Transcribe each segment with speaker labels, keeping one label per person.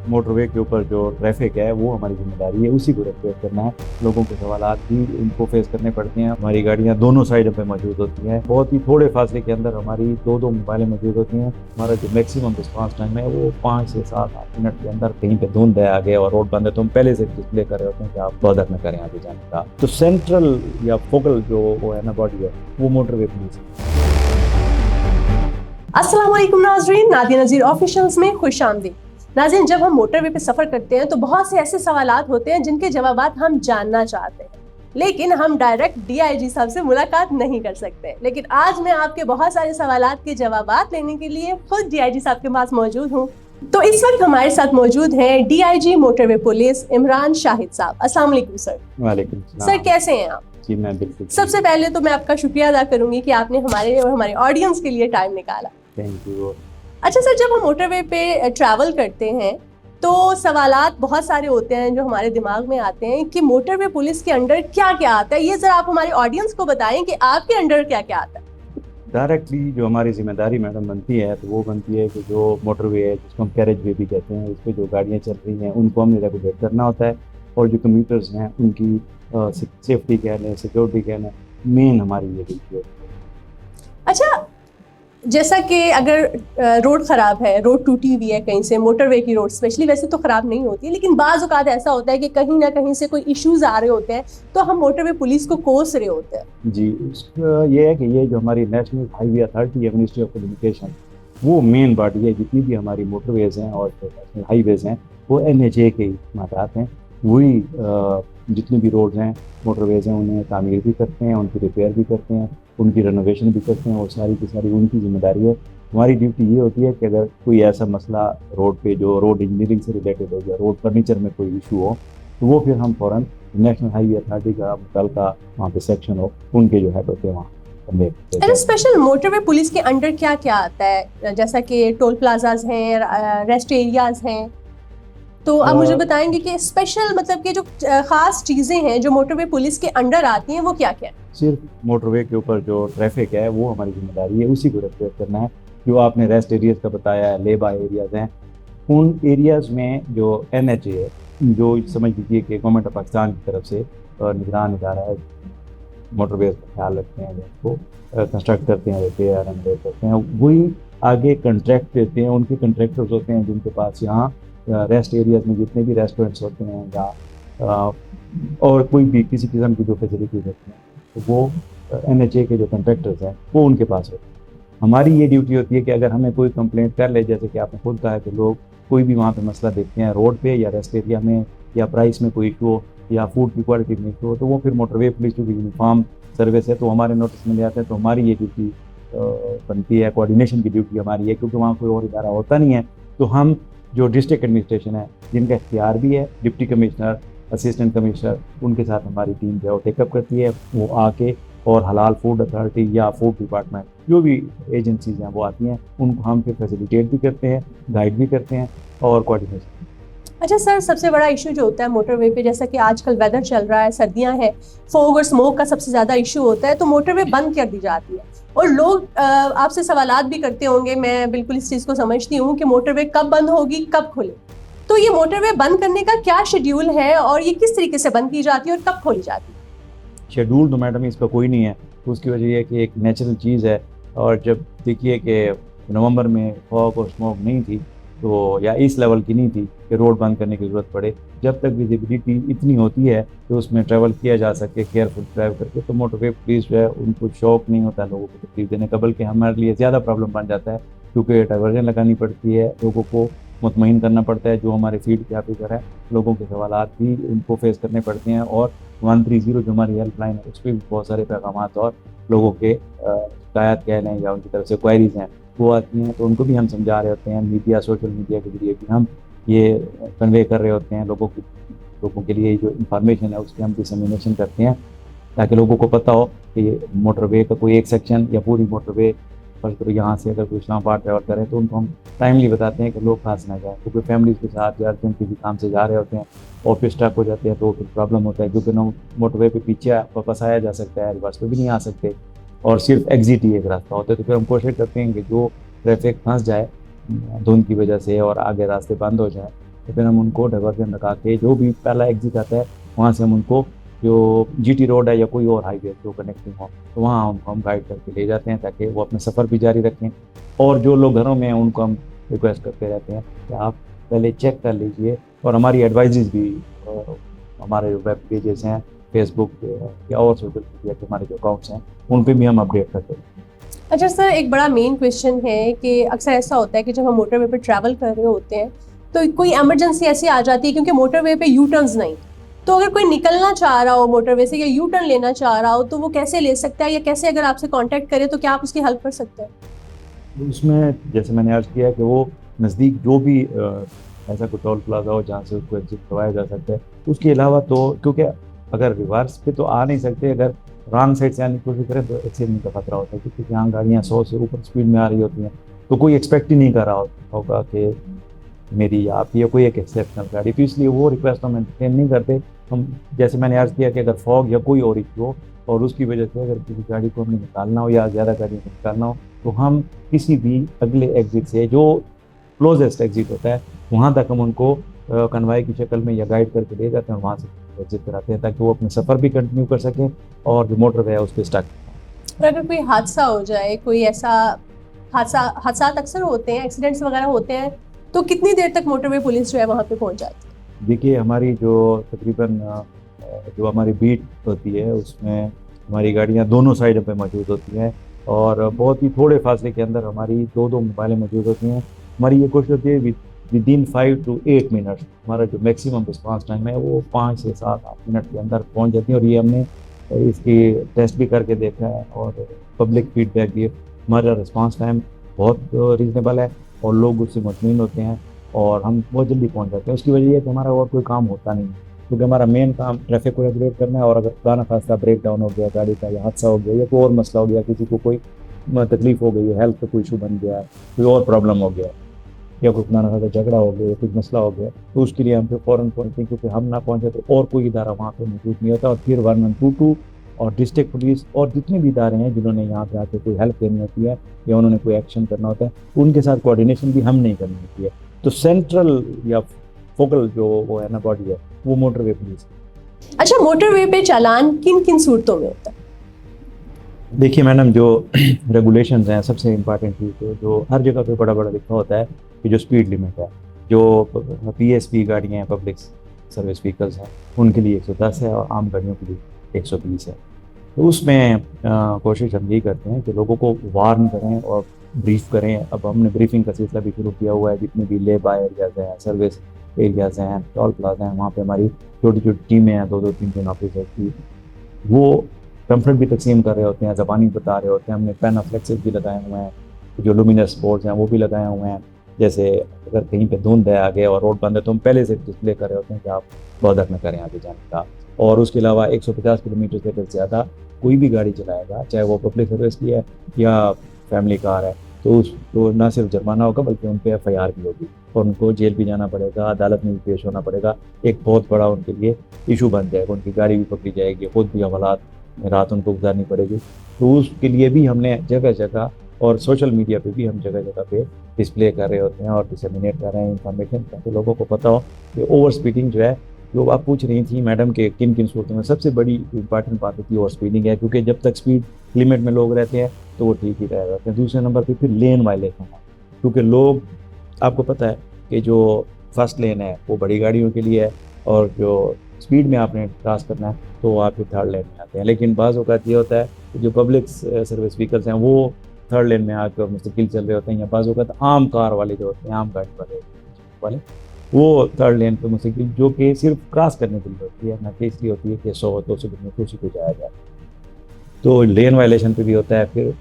Speaker 1: Motorway के ऊपर जो ट्रैफिक है वो हमारी जिम्मेदारी है, उसी को रेगुलेट करना है। लोगों के सवालात भी इनको फेस करने पड़ते हैं। हमारी गाड़ियाँ दोनों साइडों पे मौजूद होती हैं, बहुत ही थोड़े फासले के अंदर हमारी दो मोबाइलें मौजूद होती हैं। हमारा जो मैक्सिमम रिस्पांस टाइम है वो 5 से 7-8 मिनट के अंदर। कहीं पे धुंध है आगे और रोड बंद है तो हम पहले से डिस्प्ले कर रहे होते हैं कि आप बॉर्डर न करें आगे जाने का। तो सेंट्रल या फोकल जो वो है ना बॉडी है वो मोटरवे पुलिस है।
Speaker 2: अस्सलाम वालेकुम नाज़रीन, नादिया नज़ीर ऑफिशियल्स में खुशामदीद। नाज़रीन, जब हम मोटरवे पे सफ़र करते हैं तो बहुत से ऐसे सवालात होते हैं जिनके जवाबात हम जानना चाहते हैं, लेकिन हम डायरेक्ट डीआईजी साहब से मुलाकात नहीं कर सकते। लेकिन आज मैं आपके बहुत सारे सवालात के जवाबात लेने के लिए खुद डीआईजी साहब के पास मौजूद हूँ। तो इस वक्त हमारे साथ मौजूद हैं DIG motorway police Imran Shahid साहब। अस्सलाम वालेकुम सर।
Speaker 1: वालेकुम सलाम।
Speaker 2: सर कैसे हैं आप?
Speaker 1: जी मैं बिल्कुल।
Speaker 2: सबसे पहले तो मैं आपका शुक्रिया अदा करूंगी कि आपने हमारे और हमारे ऑडियंस के लिए टाइम निकाला।
Speaker 1: Thank you.
Speaker 2: अच्छा सर, जब हम मोटरवे पे ट्रैवल करते हैं तो सवालात बहुत सारे होते हैं जो हमारे दिमाग में आते हैं कि मोटरवे पुलिस के अंडर क्या क्या आता है। ये जरा आप हमारे ऑडियंस को बताएं कि आपके अंडर क्या क्या आता है।
Speaker 1: डायरेक्टली जो हमारी जिम्मेदारी मैडम बनती है तो वो बनती है कि जो मोटरवे है जिसको हम कैरेज वे भी कहते हैं, इस पर जो गाड़ियाँ चल रही हैं उनको हमने रेगुलेट करना होता है। और जो कम्यूटर्स हैं उनकी सेफ्टी कह लें, सिक्योरिटी कह लें, मेन हमारी ये ड्यूटी है।
Speaker 2: अच्छा, जैसा कि अगर रोड ख़राब है, रोड टूटी हुई है कहीं से, मोटरवे की रोड स्पेशली वैसे तो ख़राब नहीं होती है, लेकिन बाज़ औक़ात ऐसा होता है कि कहीं ना कहीं से कोई इश्यूज़ आ रहे होते हैं तो हम मोटरवे पुलिस को कोस रहे होते हैं।
Speaker 1: जी, उसका ये है कि ये जो हमारी नेशनल हाईवे अथॉरिटी है, मिनिस्ट्री ऑफ कम्युनिकेशन, वो मेन बॉडी है। जितनी भी हमारी मोटरवेज़ हैं और नेशनल हाईवेज़ हैं वो NHA के ही मादात हैं। वही जितनी भी रोड्स हैं, मोटरवेज़ हैं, उन्हें तामीर भी करते हैं, उनकी रिपेयर भी करते हैं, उनकी रेनोवेशन भी करते हैं, और सारी की सारी उनकी जिम्मेदारी है। हमारी ड्यूटी ये होती है कि अगर कोई ऐसा मसला रोड पे जो रोड इंजीनियरिंग से रिलेटेड हो या रोड फर्नीचर में कोई इशू हो तो वो फिर हम फ़ौरन नेशनल हाईवे अथॉरिटी का मुतल्लिका वहाँ पे सेक्शन हो, उनके जो हेड होते हैं वहाँ कन्वे करते हैं।
Speaker 2: स्पेशल मोटरवे पुलिस के अंडर क्या क्या आता है? जैसा कि टोल प्लाजाज हैं, रेस्ट एरियाज हैं, तो आप मुझे बताएंगे कि स्पेशल मतलब कि जो खास चीज़ें हैं जो मोटरवे पुलिस के अंडर आती हैं वो क्या क्या है?
Speaker 1: सिर्फ मोटरवे के ऊपर जो ट्रैफिक है वो हमारी जिम्मेदारी है, उसी को रेगुलेट करना है। जो आपने रेस्ट एरियाज़ का बताया है, लेबा एरियाज़ हैं, उन एरियाज़ में जो NHA है, जो समझ लीजिए कि गवर्नमेंट ऑफ पाकिस्तान की तरफ से निगरान इदारा है, मोटरवेज़ का ख्याल रखते हैं, उसको कंस्ट्रक्ट करते हैं, रिपेयर रेनोवेट करते हैं, वही आगे कंट्रैक्ट देते हैं। उनके कंट्रैक्टर्स होते हैं जिनके पास यहाँ रेस्ट एरियाज़ में जितने भी रेस्टोरेंट्स होते हैं या और कोई भी किसी किस्म की जो फैसिलिटीज़ होती हैं तो वो NHA के जो कंट्रैक्टर्स हैं वो उनके पास होते हैं। हमारी ये ड्यूटी होती है कि अगर हमें कोई कंप्लेंट कर ले, जैसे कि आपने खुद कहा कि लोग कोई भी वहाँ पे मसला देखते हैं रोड पे या रेस्ट एरिया में, या प्राइस में कोई इशू हो या फूड की क्वालिटी में इशू हो, तो वो फिर मोटरवे पुलिस की यूनिफॉर्म सर्विस है तो हमारे नोटिस में ले आते हैं। तो हमारी ये ड्यूटी बनती है, कोऑर्डिनेशन की ड्यूटी हमारी है, क्योंकि वहाँ कोई और इदारा होता नहीं है। तो हम जो डिस्ट्रिक्ट एडमिनिस्ट्रेशन है जिनका इख्तियार भी है, डिप्टी कमिश्नर, असिस्टेंट कमिश्नर, उनके साथ हमारी टीम जो है वो टेकअप करती है। वो आके और हलाल फूड अथॉरिटी या फूड डिपार्टमेंट जो भी एजेंसीज हैं वो आती हैं, उनको हम फिर फैसिलिटेट भी करते हैं, गाइड भी करते हैं और कोऑर्डिनेशन।
Speaker 2: अच्छा सर, सबसे बड़ा इशू जो होता है मोटरवे पे, जैसा कि आजकल वेदर चल रहा है, सर्दियां हैं, फॉग और स्मोक का सबसे ज़्यादा इशू होता है, तो मोटरवे बंद कर दी जाती है और लोग आपसे सवालात भी करते होंगे। मैं बिल्कुल इस चीज़ को समझती हूँ कि मोटरवे कब बंद होगी, कब खुले। तो ये मोटरवे बंद करने का क्या शेड्यूल है और ये किस तरीके से बंद की जाती है और कब खोली जाती है?
Speaker 1: शेड्यूल तो मैडम इसका कोई नहीं है, तो उसकी वजह यह है कि एक नेचुरल चीज़ है। और जब देखिए कि नवंबर में फॉग और स्मोक नहीं थी तो या इस लेवल की नहीं थी कि रोड बंद करने की ज़रूरत पड़े, जब तक विजिबिलिटी इतनी होती है कि उसमें ट्रैवल किया जा सके केयरफुल ड्राइव करके, तो मोटरवे पुलिस जो है उनको शौक नहीं होता लोगों को तकलीफ देने का, बल्कि हमारे लिए ज़्यादा प्रॉब्लम बन जाता है, क्योंकि डाइवर्जन लगानी पड़ती है, लोगों को मुतमईन करना पड़ता है। जो हमारे फील्ड के ऑफिसर हैं, लोगों के सवालात भी उनको फेस करने पड़ते हैं, और 130 जो हमारी हेल्पलाइन है उस पर भी बहुत सारे पैगामात और लोगों के शिकायत कह लें या उनकी तरफ से क्वायरीज हैं वो आती हैं, तो उनको भी हम समझा रहे होते हैं। मीडिया, सोशल मीडिया के जरिए भी हम ये कन्वे कर रहे होते हैं लोगों के लिए जो इंफॉर्मेशन है उसकी हम डिसमिनेशन करते हैं, ताकि लोगों को पता हो कि मोटरवे का कोई एक सेक्शन या पूरी मोटरवे पर यहाँ से अगर कोई इस्लामाबाद ट्रैवल करें तो उनको हम टाइमली बताते हैं कि लोग फंस ना जाए, क्योंकि फैमिलीज़ के साथ या अर्जेंट किसी काम से जा रहे होते हैं, ऑफिस स्टक हो जाते हैं तो फिर प्रॉब्लम होता है, क्योंकि मोटरवे पे पीछे वापस आया जा सकता है, रिवर्स पे भी नहीं आ सकते, और सिर्फ एग्जिट ही एक रास्ता होता है। तो फिर हम कोशिश करते हैं कि जो ट्रैफिक फंस जाए धुंध की वजह से और आगे रास्ते बंद हो जाए तो फिर हम उनको डाइवर्जन लगा के जो भी पहला एग्जिट आता है वहाँ से हम उनको जो जीटी रोड है या कोई और हाईवे जो कनेक्टिंग हो तो वहाँ उनको हम गाइड करके ले जाते हैं ताकि वो अपना सफ़र भी जारी रखें। और जो लोग घरों में हैं उनको हम रिक्वेस्ट करते रहते हैं कि आप पहले चेक कर लीजिए, और हमारी एडवाइजेज भी हमारे वेब पेजेस हैं, फेसबुक पे या और सोशल मीडिया के हमारे जो अकाउंट्स हैं उन पे भी हम अपडेट करते हैं।
Speaker 2: अच्छा सर, एक बड़ा मेन क्वेश्चन है कि अक्सर ऐसा होता है कि जब हम मोटरवे पे ट्रैवल कर रहे होते हैं तो कोई इमरजेंसी ऐसी आ जाती है क्योंकि मोटरवे पे यू टर्न्स नहीं, तो अगर कोई निकलना चाह रहा हो मोटरवे से या यू टर्न लेना चाह रहा हो तो वो कैसे ले सकता है, या कैसे अगर आपसे कांटेक्ट करे तो क्या आप उसकी हेल्प कर सकते हैं?
Speaker 1: उसमें जैसे मैंने अर्ज किया कि वो नज़दीक जो भी ऐसा कोई टोल प्लाजा हो जहाँ से उसको एग्जिट करवाया जा सकता है, उसके अलावा तो क्योंकि अगर रिवर्स पे तो आ नहीं सकते, अगर रॉन्ग साइड से आने की कोशिश करें तो एक्सीडेंट का खतरा होता है क्योंकि यहाँ गाड़ियाँ 100 से ऊपर स्पीड में आ रही होती हैं, तो कोई एक्सपेक्ट ही नहीं कर रहा होगा कि मेरी या आपकी या कोई एक एक्सेप्शनल गाड़ी, तो इसलिए वो रिक्वेस्ट हम एंटरटेन नहीं करते। हम जैसे मैंने अर्ज किया कि अगर फॉग या कोई और इशू हो और उसकी वजह से अगर किसी गाड़ी को हमें निकालना हो या ज़्यादा गाड़ी को निकालना हो तो हम किसी भी अगले एग्जिट से जो क्लोजेस्ट एग्जिट होता है वहाँ तक हम उनको कन्वाई की शक्ल में या गाइड करके ले जाते हैं और वहाँ से एग्जिट कराते हैं ताकि वो अपने सफ़र भी कंटिन्यू कर सकें और जो मोटरवे है उस पर स्टक।
Speaker 2: और अगर कोई हादसा हो जाए, कोई ऐसा हादसात अक्सर होते हैं, एक्सीडेंट्स वगैरह होते हैं, तो कितनी देर तक मोटरवे पुलिस जो है वहाँ पे पहुँच जाती है?
Speaker 1: देखिए हमारी जो तकरीबन जो हमारी बीट होती है उसमें हमारी गाड़ियाँ दोनों साइड पे मौजूद होती हैं और बहुत ही थोड़े फासले के अंदर हमारी दो मोबाइलें मौजूद होती हैं। हमारी ये कोशिश होती है विद इन 5 to 8 मिनट्स हमारा जो मैक्सिमम रिस्पांस टाइम है वो 5 से 7-8 मिनट के अंदर पहुंच जाती है, और ये हमने इसकी टेस्ट भी करके देखा है और पब्लिक फीडबैक भी। हमारा रिस्पांस टाइम बहुत रीज़नेबल है और लोग उससे मुतमईन होते हैं और हम बहुत जल्दी पहुंच जाते हैं। उसकी वजह यह है कि हमारा और कोई काम होता नहीं है क्योंकि हमारा मेन काम ट्रैफिक को रेगुलेट करना है, और अगर खाना खासा ब्रेक डाउन हो गया गाड़ी का या हादसा हो गया या कोई और मसला हो गया, किसी को कोई तकलीफ हो गई है, हेल्थ का कोई इशू बन गया है, कोई और प्रॉब्लम हो गया या कोई खाना खासा झगड़ा हो गया या कुछ मसला हो गया, तो उसके लिए हम फिर फ़ौरन पहुँचते हैं क्योंकि हम ना पहुँचे तो और कोई इदारा वहाँ पर मौजूद नहीं होता। और फिर 1122 और डिस्ट्रिक्ट पुलिस और जितने भी इदारे हैं जिन्होंने यहाँ पे आके कोई हेल्प करनी होती है या उन्होंने कोई एक्शन करना होता है उनके साथ कोऑर्डिनेशन भी हम नहीं करनी होती है। तो सेंट्रल या फोकल जो वो है ना बॉडी है वो मोटरवे पुलिस।
Speaker 2: अच्छा, मोटरवे पे चालान किन किन सूरतों में होता है?
Speaker 1: देखिए मैडम, जो रेगुलेशंस हैं सबसे इम्पॉर्टेंट चीज़ तो जो हर जगह पे बड़ा लिखा होता है कि जो स्पीड लिमिट है, जो PSP गाड़ियाँ हैं, पब्लिक सर्विस व्हीकल्स हैं, उनके लिए 110 है और आम गाड़ियों के लिए 120 है। तो उसमें कोशिश हम यही करते हैं कि लोगों को वार्न करें और ब्रीफ करें। अब हमने ब्रीफिंग का सिलसिला भी शुरू किया हुआ है, जितने भी ले बाय एरियाज़ हैं, सर्विस एरियाज़ हैं, टोल प्लाजा हैं, वहाँ पे हमारी छोटी टीमें हैं, 2-2, 3-3 ऑफिसर्स की, वो कम्फर्ट भी तकसीम कर रहे होते हैं, ज़बानी बता रहे होते हैं। हमने पेन फ्लेक्सेस भी लगाए हुए हैं, जो लुमिनस बोर्ड्स हैं वो भी लगाए हुए हैं। जैसे अगर कहीं पे धुंध है आगे और रोड बंद है तो हम पहले से डिस्प्ले कर रहे होते हैं कि आप बॉदर न करें आगे जाने का। और उसके अलावा 150 किलोमीटर से अगर ज़्यादा कोई भी गाड़ी चलाएगा, चाहे वो पब्लिक सर्विस की है या फैमिली कार है, तो उसको ना सिर्फ जुर्माना होगा बल्कि उन पर FIR भी होगी और उनको जेल भी जाना पड़ेगा, अदालत में भी पेश होना पड़ेगा। एक बहुत बड़ा उनके लिए इशू बन जाएगा, उनकी गाड़ी भी पकड़ी जाएगी, खुद भी हवालात में रात उनको गुजारनी पड़ेगी। तो उसके लिए भी हमने जगह जगह और सोशल मीडिया पे भी हम जगह जगह पे डिस्प्ले कर रहे होते हैं और डिसमिनेट कर रहे हैं इंफॉर्मेशन, ताकि लोगों को पता हो कि ओवर स्पीडिंग जो है, जो आप पूछ रही थी मैडम के किन किन सूरतों में, सबसे बड़ी इंपॉर्टेंट बात होती है ओवर स्पीडिंग है, क्योंकि जब तक स्पीड लिमिट में लोग रहते हैं तो वो ठीक ही रह जाते हैं। दूसरे नंबर पे फिर लेन वायलेशन है, क्योंकि लोग, आपको पता है कि जो फर्स्ट लेन है वो बड़ी गाड़ियों के लिए है और जो स्पीड में आपने क्रॉस करना है तो आप फिर थर्ड लेन में आते हैं। लेकिन बाज़ औक़ात ये होता है कि जो पब्लिक सर्विस व्हीकल्स हैं वो थर्ड लेन में आकर मुस्तकिल चल रहे होते हैं, या बाज़ औक़ात आम कार वाले जो होते हैं, आम गाड़ी वाले वो थर्ड लेन पर मुस्तकिल, जो कि सिर्फ क्रॉस करने के लिए होती है, ना कि इसलिए होती है कि 100-200 किलोमीटर उसी को जाया जाए। तो लेन वायलेशन पे भी होता है। फिर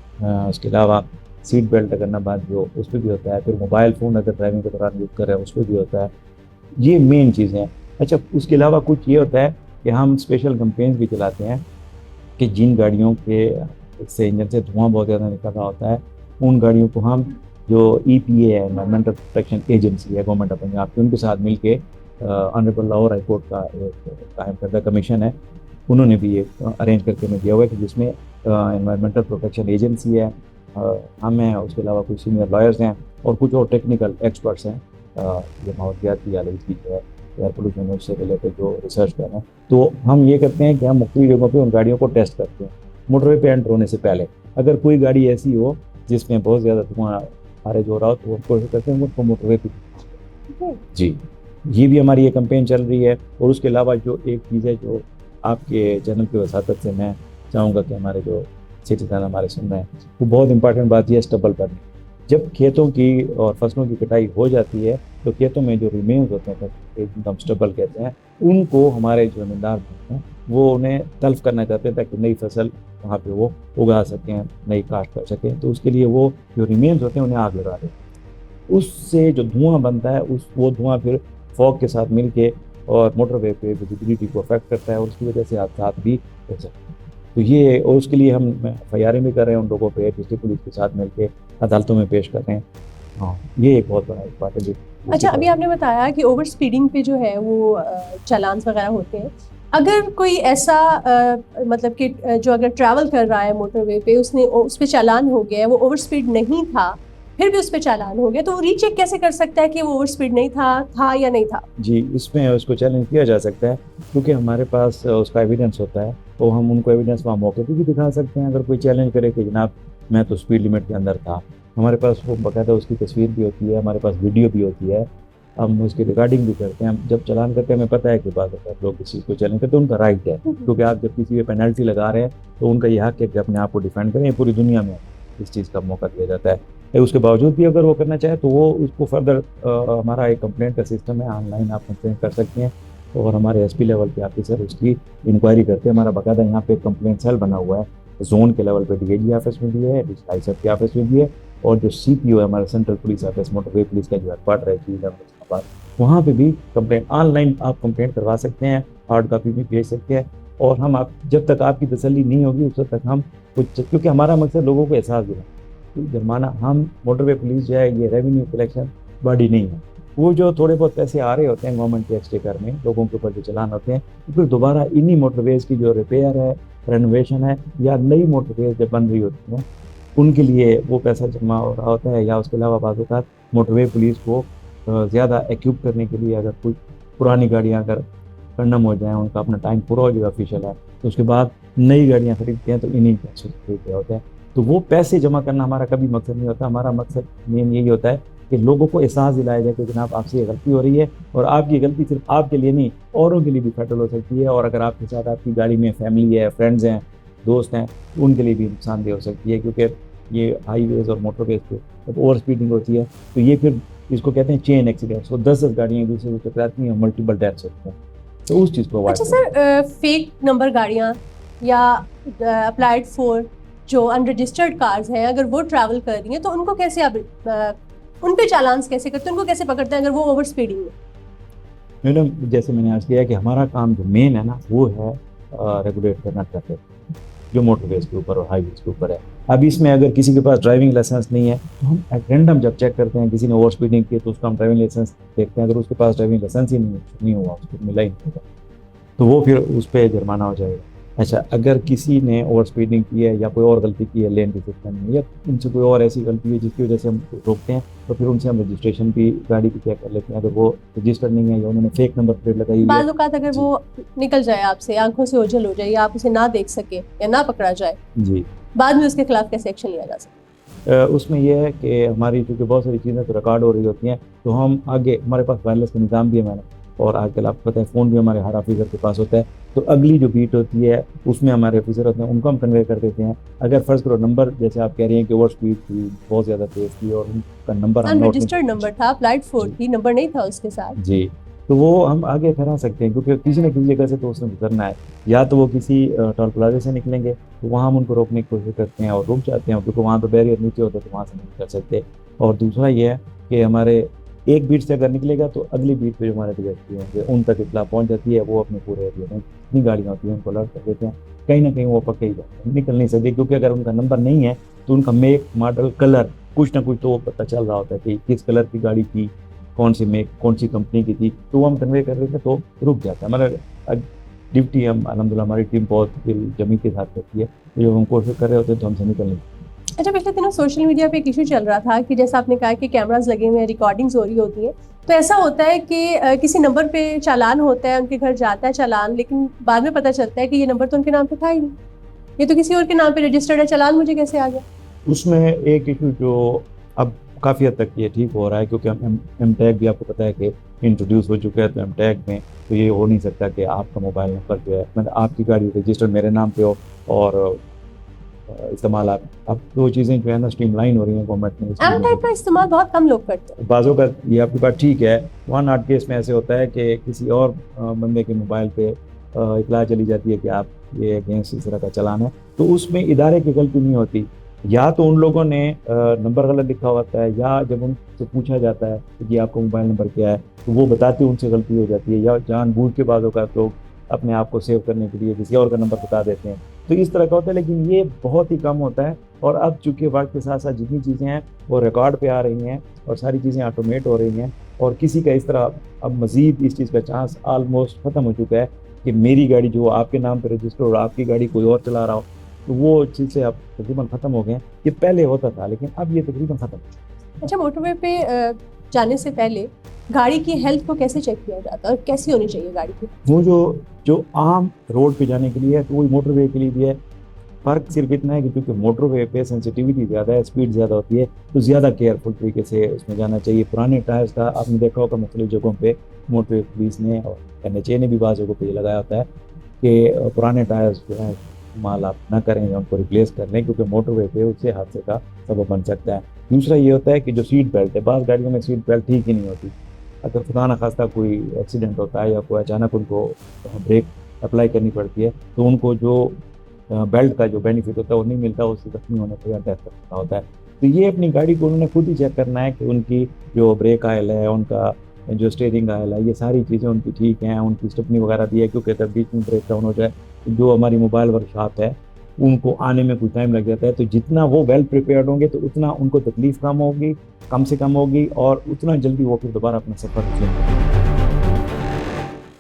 Speaker 1: उसके अलावा सीट बेल्ट करना बात जो उस पर भी होता है। फिर मोबाइल फ़ोन अगर ड्राइविंग के दौरान यूज़ कर रहे हैं उस पर भी होता है। ये मेन चीज़ें हैं। अच्छा, उसके अलावा कुछ ये होता है कि हम स्पेशल कैंपेन्स भी चलाते हैं कि जिन गाड़ियों के से इंजन से धुआं बहुत ज़्यादा निकल रहा होता है, उन गाड़ियों को हम, जो EPA है, एनवायरमेंटल प्रोटेक्शन एजेंसी है गवर्नमेंट ऑफ पंजाब की, उनके साथ मिल के ऑनरेबल लाहौर हाई कोर्ट का एक कायम करदा कमीशन है, उन्होंने भी ये अरेंज करके हमें दिया हुआ है कि जिसमें एनवायरमेंटल प्रोटेक्शन एजेंसी है, हम हैं, उसके अलावा कुछ सीनियर लॉयर्स हैं और कुछ और टेक्निकल एक्सपर्ट्स हैं, ये माहौलियाती आलूगी जो है, एयर पोल्यूशन उससे रिलेटेड जो रिसर्च कर रहे हैं, तो हम ये करते हैं कि हम मुख्तलिफ जगहों पे उन गाड़ियों को टेस्ट करते हैं मोटरवे पे एंटर होने से पहले। अगर कोई गाड़ी ऐसी हो जिसमें बहुत ज़्यादा धुआं खारिज हो रहा हो, तो वो कोशिश करते हैं उनको मोटरवे पे। जी, ये भी हमारी ये कैंपेन चल रही है। और उसके अलावा जो एक चीज़ है जो आपके चैनल की वसातत से मैं चाहूँगा कि हमारे जो सिटीजन हमारे सुन रहे हैं, वो बहुत इंपॉर्टेंट बात यह है स्टबल बर्निंग। जब खेतों की और फसलों की कटाई हो जाती है तो खेतों में जो रिमेन्स होते हैं, एकदम स्टबल कहते हैं, उनको हमारे जो ज़मींदार हैं वो उन्हें तल्फ करना चाहते हैं ताकि नई फसल वहाँ पे वो उगा सकें, नई काश्त कर सकें। तो उसके लिए वो जो रिमेन्स होते हैं उन्हें आग लगा देते हैं। उससे जो धुआं बनता है वो धुआं फिर फॉग के साथ मिल के और मोटरवे पे विजिबिलिटी को अफेक्ट करता है और उसकी वजह से हादसात भी हो सकते हैं। तो ये, और उसके लिए हम FIR भी कर रहे हैं उन लोगों पे, डिस्ट्रिक्ट पुलिस के साथ मिलकर अदालतों में पेश कर रहे हैं। हाँ, ये एक बहुत बड़ा बात है।
Speaker 2: अच्छा, अभी आपने बताया कि ओवर स्पीडिंग पे जो है वो चालान वगैरह होते हैं। अगर कोई ऐसा मतलब कि जो अगर ट्रैवल कर रहा है मोटरवे पे, उसने उस पर चालान हो गया है, वो ओवर स्पीड नहीं था, फिर भी उस पर चालान हो गया, तो वो रीचेक कैसे कर सकता है कि वो ओवर स्पीड नहीं था या नहीं था? जी,
Speaker 1: इसमें उसको चैलेंज किया जा सकता है क्योंकि हमारे पास उसका एविडेंस होता है, तो हम उनको एविडेंस वहाँ मौके पर भी दिखा सकते हैं। अगर कोई चैलेंज करे कि जनाब मैं तो स्पीड लिमिट के अंदर था, हमारे पास वो बाकायदा उसकी तस्वीर भी होती है, हमारे पास वीडियो भी होती है, हम उसकी रिकॉर्डिंग भी करते हैं। हम जब चालान करते हैं हमें पता है कि बाद लोग किसी को चैलेंज करते हैं, उनका राइट है, क्योंकि आप जब किसी पे पेनल्टी लगा रहे हैं तो उनका ये हक है कि अपने आप को डिफेंड करें। पूरी दुनिया में इस चीज़ का मौका दिया जाता है। उसके बावजूद भी अगर वो करना चाहे तो वो उसको फर्दर हमारा एक कंप्लेंट का सिस्टम है, ऑनलाइन आप कंप्लेंट कर सकते हैं और हमारे SP लेवल के ऑफिसर उसकी इंक्वायरी करते हैं। हमारा बाकायदा यहाँ पे कंप्लेंट सेल बना हुआ है, जोन के लेवल पे DIG ऑफिस में भी है, ISF के ऑफिस में भी है, और जो CPO है हमारा central police office, motorway police का जो हेडक्वार्टर है इस्लामाबाद, वहाँ पे भी कंप्लेंट ऑनलाइन आप कंप्लेंट करवा सकते हैं, हार्ड कॉपी भी भेज सकते हैं। और हम आप जब तक आपकी तसल्ली नहीं होगी उस तक हम कुछ, क्योंकि हमारा मकसद लोगों को एहसास दिलाना, तो जुर्माना, हम मोटरवे पुलिस जो है ये रेवेन्यू कलेक्शन बॉडी नहीं है। वो जो थोड़े बहुत पैसे आ रहे होते हैं गवर्नमेंट के एक्सटेकर में लोगों के ऊपर जो चलान होते हैं, तो फिर दोबारा इन्हीं मोटरवेज की जो रिपेयर है, रेनोवेशन है, या नई मोटरवेज जब बन रही होती हैं उनके लिए वो पैसा जमा हो रहा होता है। या उसके अलावा बाज़ औक़ात मोटरवे पुलिस को ज़्यादा एक्यूप करने के लिए, अगर कुछ पुरानी गाड़ियाँ अगर कंडम हो जाएँ, उनका अपना टाइम पूरा हो जाए ऑफिशियल है, तो उसके बाद नई गाड़ियाँ खरीदते हैं, तो इन्हीं पैसों से खरीदते होते हैं। तो वो पैसे जमा करना हमारा कभी मकसद नहीं होता। हमारा मकसद मेन यही होता है कि लोगों को एहसास दिलाया जाए कि जनाब आपसे ये गलती हो रही है, और आपकी गलती सिर्फ आपके लिए नहीं, औरों के लिए भी फैटल हो सकती है। और अगर आपके साथ आपकी गाड़ी में फैमिली है, फ्रेंड्स हैं, दोस्त हैं, उनके लिए भी नुकसानदेह हो सकती है, क्योंकि ये हाईवेज और मोटरवेज पे जब ओवर स्पीडिंग होती है तो ये फिर इसको कहते हैं चेन एक्सीडेंट्स। वो 10 गाड़ियाँ एक दूसरे को टकराती हैं, मल्टीपल डेथ्स होते हैं, तो उस चीज़ को अवॉइड।
Speaker 2: अच्छा सर, फेक नंबर गाड़ियाँ या अप्लाइड फॉर जो अनरजिस्टर्ड कार्स हैं, अगर वो ट्रैवल कर रही हैं तो उनको कैसे आप उन पे चालान कैसे करते हैं, उनको कैसे पकड़ते हैं अगर वो ओवर स्पीडिंग में?
Speaker 1: मैडम, जैसे मैंने आज किया कि हमारा काम जो मेन है ना वो है रेगुलेट करना ट्रैफिक, जो मोटरवेज के ऊपर और हाईवेज के ऊपर है। अब इसमें अगर किसी के पास ड्राइविंग लाइसेंस नहीं है तो हम रैंडम जब चेक करते हैं, किसी ने ओवर स्पीडिंग की तो उसका हम ड्राइविंग लाइसेंस देखते हैं। अगर उसके पास ड्राइविंग लाइसेंस ही नहीं हुआ, उसको मिला ही नहीं होगा, तो वो फिर उस पर जुर्माना हो जाएगा। अच्छा, अगर किसी ने ओवर स्पीडिंग की है या कोई और गलती की है लेन के सिस्टम में, या उनसे कोई और ऐसी गलती है जिसकी वजह से हम रोकते हैं, तो फिर उनसे हम रजिस्ट्रेशन भी गाड़ी की चेक कर लेते हैं। अगर वो रजिस्टर्ड नहीं है या उन्होंने फेक नंबर प्लेट लगाई है,
Speaker 2: बाज़ औक़ात अगर वो निकल जाए आपसे, आंखों से ओझल हो जाए, या आप उसे ना देख सके या ना पकड़ा जाए, जी, बाद में उसके खिलाफ कैसे एक्शन लिया जा सकता है?
Speaker 1: उसमें यह है कि हमारी क्योंकि बहुत सारी चीज़ें तो रिकॉर्ड हो रही होती हैं, तो हम आगे, हमारे पास वायरलेस का निज़ाम भी है मैडम, और आजकल आपको पता है फ़ोन भी हमारे हर ऑफिसर के पास होता है, तो अगली जो बीट होती है उसमें हमारे ऑफिसर होते हैं, उनको हम कन्वे कर देते हैं। अगर फ़र्ज़ करो नंबर, जैसे आप कह रही हैं कि ओवर स्पीड थी, बहुत ज़्यादा तेज़ थी और उनका नंबर
Speaker 2: अनरजिस्टर्ड नंबर था, अप्लाइड फॉर थी, नंबर नहीं था उसके साथ,
Speaker 1: जी, तो वो हम आगे करा सकते हैं, क्योंकि किसी न किसी जगह से तो उसने गुजरना है। या तो वो किसी टोल प्लाजा से निकलेंगे, तो वहाँ हम उनको रोकने की कोशिश करते हैं और रुक जाते हैं, क्योंकि वहाँ तो बैरियर नीचे होता है, तो वहाँ से नहीं कर सकते। और दूसरा ये है कि हमारे एक बीट से अगर निकलेगा तो अगली बीट पे जो हमारे DSP होंगे उन तक इत्तला पहुँच जाती है, वो अपने पूरे एरिया में जितनी गाड़ियाँ होती हैं उनको अलर्ट कर देते हैं। कहीं ना कहीं वो पक्के ही जाते हैं, निकल नहीं सकते, क्योंकि अगर उनका नंबर नहीं है तो उनका मेक, मॉडल, कलर, कुछ ना कुछ तो वो पता चल रहा होता है कि किस कलर की गाड़ी थी, कौन सी मेक, कौन सी कंपनी की थी, तो वो हम कन्वे कर रहे थे तो रुक जाता है। हमारा ड्यूटी हम अलहमदुलिल्लाह हमारी टीम बहुत जमी के साथ करती है, तो जब हम कोशिश कर रहे होते हैं तो हमसे निकल नहीं।
Speaker 2: अच्छा, पिछले दिनों सोशल मीडिया पे एक इशू चल रहा था कि जैसा आपने कहा कि कैमरास लगे हुए हैं, रिकॉर्डिंग्स हो रही होती हैं, तो ऐसा होता है कि किसी नंबर पे चालान होता है, उनके घर जाता है चालान, लेकिन बाद में पता चलता है कि ये नंबर तो उनके नाम पे था ही नहीं, ये तो किसी और के नाम पे रजिस्टर्ड है, चालान मुझे कैसे आ गया?
Speaker 1: उसमें एक इशू जो अब काफ़ी हद तक ये ठीक हो रहा है, क्योंकि एम टैग भी आपको पता है कि इंट्रोड्यूस हो चुका है। तो एम टैग में तो ये हो नहीं सकता कि आपका मोबाइल नंबर जो है, मतलब आपकी गाड़ी रजिस्टर्ड मेरे नाम पे हो और इस्तेमाल आप, अब दो चीज़ें जो है ना स्ट्रीमलाइन हो रही हैं गवर्नमेंट ने।
Speaker 2: एम टैग का इस्तेमाल बहुत कम लोग करते हैं।
Speaker 1: बाज़ों का ये आपकी बात ठीक है, 1 केस में ऐसे होता है कि किसी और बंदे के मोबाइल पे इतला चली जाती है कि आप ये अगेंस्ट इस तरह का चलान है, तो उसमें इदारे की गलती नहीं होती। या तो उन लोगों ने नंबर गलत लिखा होता है, या जब उनसे पूछा जाता है कि आपका मोबाइल नंबर क्या है तो वो बताते उनसे गलती हो जाती है, या जानबूझ के बाज़ों का लोग अपने आप को सेव करने के लिए किसी और का नंबर बता देते हैं। तो इस तरह का होता है, लेकिन ये बहुत ही कम होता है। और अब चूँकि वक्त के साथ साथ जितनी चीज़ें हैं वो रिकॉर्ड पे आ रही हैं और सारी चीज़ें ऑटोमेट हो रही हैं, और किसी का इस तरह अब मज़ीद इस चीज़ का चांस आलमोस्ट ख़त्म हो चुका है कि मेरी गाड़ी जो आपके नाम पर रजिस्टर और आपकी गाड़ी कोई और चला रहा हो, तो वो चीज़ से अब तकरीबन ख़त्म हो गए हैं। ये पहले होता था लेकिन अब ये तकरीबन ख़त्म।
Speaker 2: अच्छा, मोटरवे पे जाने से पहले गाड़ी की हेल्थ को कैसे चेक किया जाता है और कैसी होनी चाहिए गाड़ी की?
Speaker 1: वो जो आम रोड पे जाने के लिए है तो वही मोटरवे के लिए भी है। फ़र्क सिर्फ इतना है कि क्योंकि मोटरवे पे सेंसिटिविटी ज़्यादा है, स्पीड ज़्यादा होती है, तो ज़्यादा केयरफुल तरीके से उसमें जाना चाहिए। पुराने टायर्स का आपने देखा होगा मुख्तलिफ जगहों पे मोटरवे पुलिस ने और NHA ने भी बाज़ जगहों पे ये लगाया होता है कि पुराने टायर्स जो हैं इस्तेमाल आप ना करें या उनको रिप्लेस कर लें, क्योंकि मोटरवे पे उससे हादसे का सबब बन सकता है। दूसरा ये होता है कि जो सीट बेल्ट है, बाज़ गाड़ियों में सीट बेल्ट ठीक ही नहीं होती। अगर खुदा न खास्ता कोई एक्सीडेंट होता है या कोई अचानक उनको ब्रेक अप्लाई करनी पड़ती है तो उनको जो बेल्ट का जो बेनिफिट होता है वो नहीं मिलता, उससे जख्मी होने पर या डेथ करना होता है। तो ये अपनी गाड़ी को उन्होंने खुद ही चेक करना है कि उनकी जो ब्रेक आयल है, उनका जो स्टीयरिंग आयल है, ये सारी चीज़ें उनकी ठीक हैं, उनकी स्टेपनी वगैरह भी है, क्योंकि तब बीच में ब्रेक डाउन हो जाए जो हमारी मोबाइल वर्कशॉप है उनको आने में कुछ टाइम लग जाता है। तो जितना वो वेल प्रिपेयर्ड होंगे तो उतना उनको तकलीफ कम से कम होगी और उतना जल्दी वो फिर दोबारा अपना सफ़र करेंगे।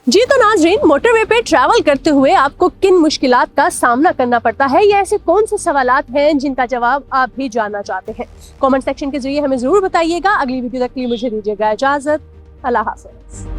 Speaker 2: जी तो नाज़रीन, मोटरवे पे ट्रैवल करते हुए आपको किन मुश्किलात का सामना करना पड़ता है या ऐसे कौन से सवालात हैं जिनका जवाब आप भी जानना चाहते हैं, कमेंट सेक्शन के जरिए हमें जरूर बताइएगा। अगली वीडियो तक के लिए मुझे दीजिएगा इजाजत। अल्लाह हाफ़िज़।